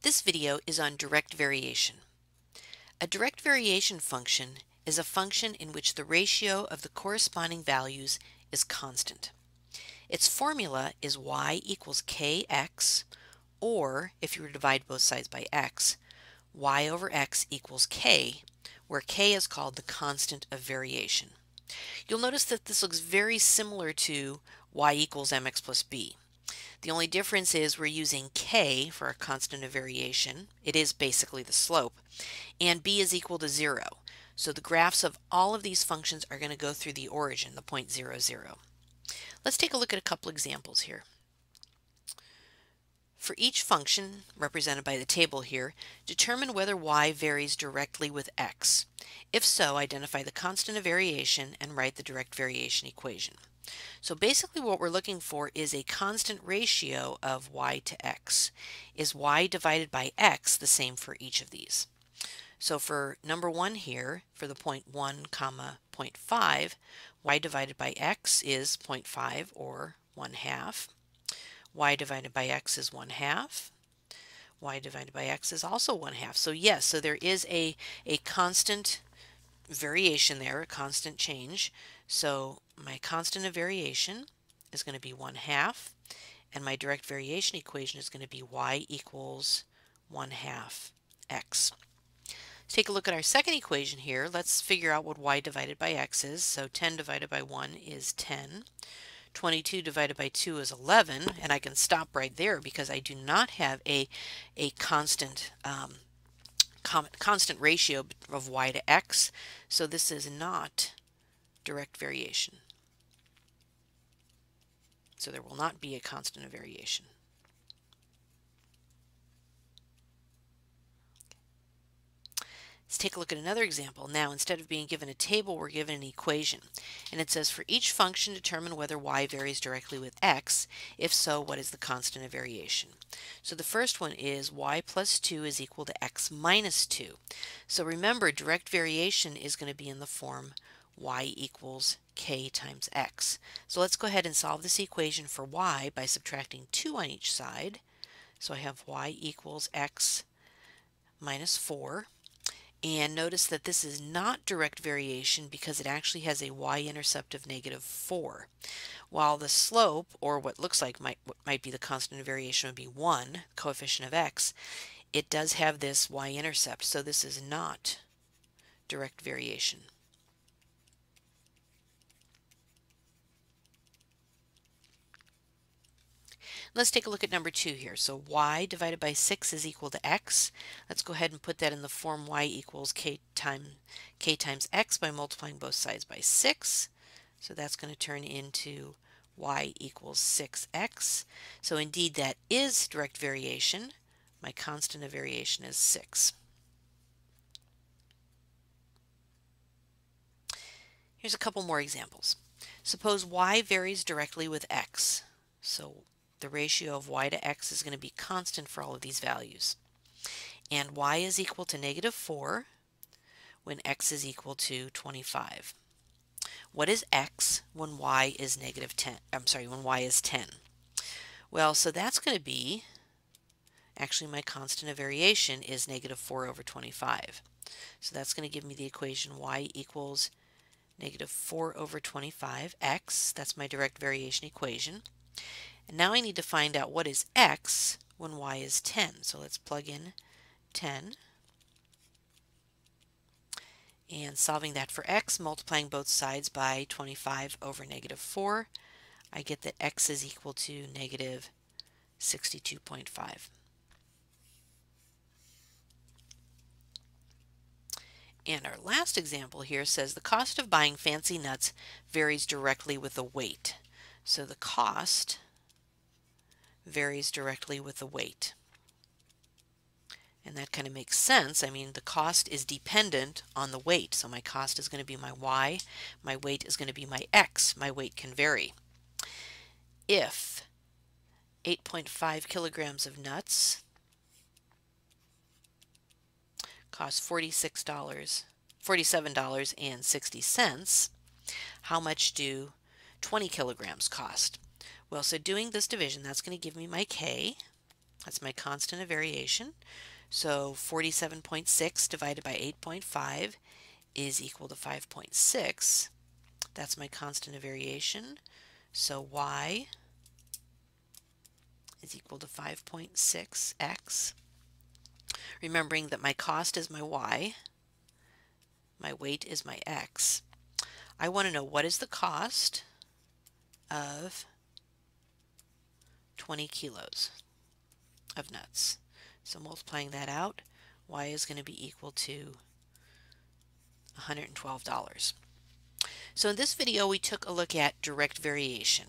This video is on direct variation. A direct variation function is a function in which the ratio of the corresponding values is constant. Its formula is y equals kx, or if you were to divide both sides by x, y over x equals k, where k is called the constant of variation. You'll notice that this looks very similar to y equals mx plus b. The only difference is we're using k for our constant of variation. It is basically the slope. And b is equal to 0. So the graphs of all of these functions are going to go through the origin, the point 0, 0. Let's take a look at a couple examples here. For each function, represented by the table here, determine whether y varies directly with x. If so, identify the constant of variation and write the direct variation equation. So basically what we're looking for is a constant ratio of y to x. Is y divided by x the same for each of these? So for number 1 here, for the point 1 comma 0.5, y divided by x is 0.5 or 1/2. Y divided by x is 1/2. Y divided by x is also 1/2. So yes, so there is a constant variation there, a constant change. So my constant of variation is going to be 1/2, and my direct variation equation is going to be y equals 1/2 x. Let's take a look at our second equation here. Let's figure out what y divided by x is. So 10 divided by 1 is 10. 22 divided by 2 is 11, and I can stop right there because I do not have a constant constant ratio of y to x, so this is not direct variation. So there will not be a constant of variation. Let's take a look at another example. Now, instead of being given a table, we're given an equation. And it says for each function, determine whether y varies directly with x. If so, what is the constant of variation? So the first one is y plus 2 is equal to x minus 2. So remember, direct variation is going to be in the form y equals k times x. So let's go ahead and solve this equation for y by subtracting 2 on each side. So I have y equals x minus 4. And notice that this is not direct variation because it actually has a y-intercept of -4. While the slope, or what looks like might be the constant of variation, would be 1, coefficient of x, it does have this y-intercept, so this is not direct variation. Let's take a look at number 2 here. So y divided by 6 is equal to x. Let's go ahead and put that in the form y equals k times x by multiplying both sides by 6. So that's going to turn into y equals 6x. So indeed that is direct variation. My constant of variation is 6. Here's a couple more examples. Suppose y varies directly with x. So the ratio of y to x is going to be constant for all of these values. And y is equal to -4 when x is equal to 25. What is x when y is -10? When y is 10. Well, so that's going to be, actually my constant of variation is -4 over 25. So that's going to give me the equation y equals -4 over 25 x. That's my direct variation equation. And now I need to find out what is x when y is 10. So let's plug in 10. And solving that for x, multiplying both sides by 25 over -4, I get that x is equal to -62.5. And our last example here says the cost of buying fancy nuts varies directly with the weight. So the cost varies directly with the weight. And that kind of makes sense. I mean, the cost is dependent on the weight. So my cost is going to be my y, my weight is going to be my x. My weight can vary. If 8.5 kilograms of nuts cost $47.60, how much do 20 kilograms cost? Well, so doing this division, that's going to give me my k. That's my constant of variation. So 47.6 divided by 8.5 is equal to 5.6. That's my constant of variation. So y is equal to 5.6x. Remembering that my cost is my y, my weight is my x. I want to know what is the cost of 20 kilos of nuts. So multiplying that out, y is going to be equal to $112. So in this video we took a look at direct variation.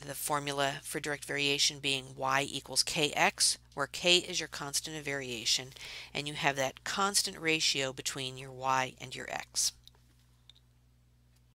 The formula for direct variation being y equals kx, where k is your constant of variation, and you have that constant ratio between your y and your x.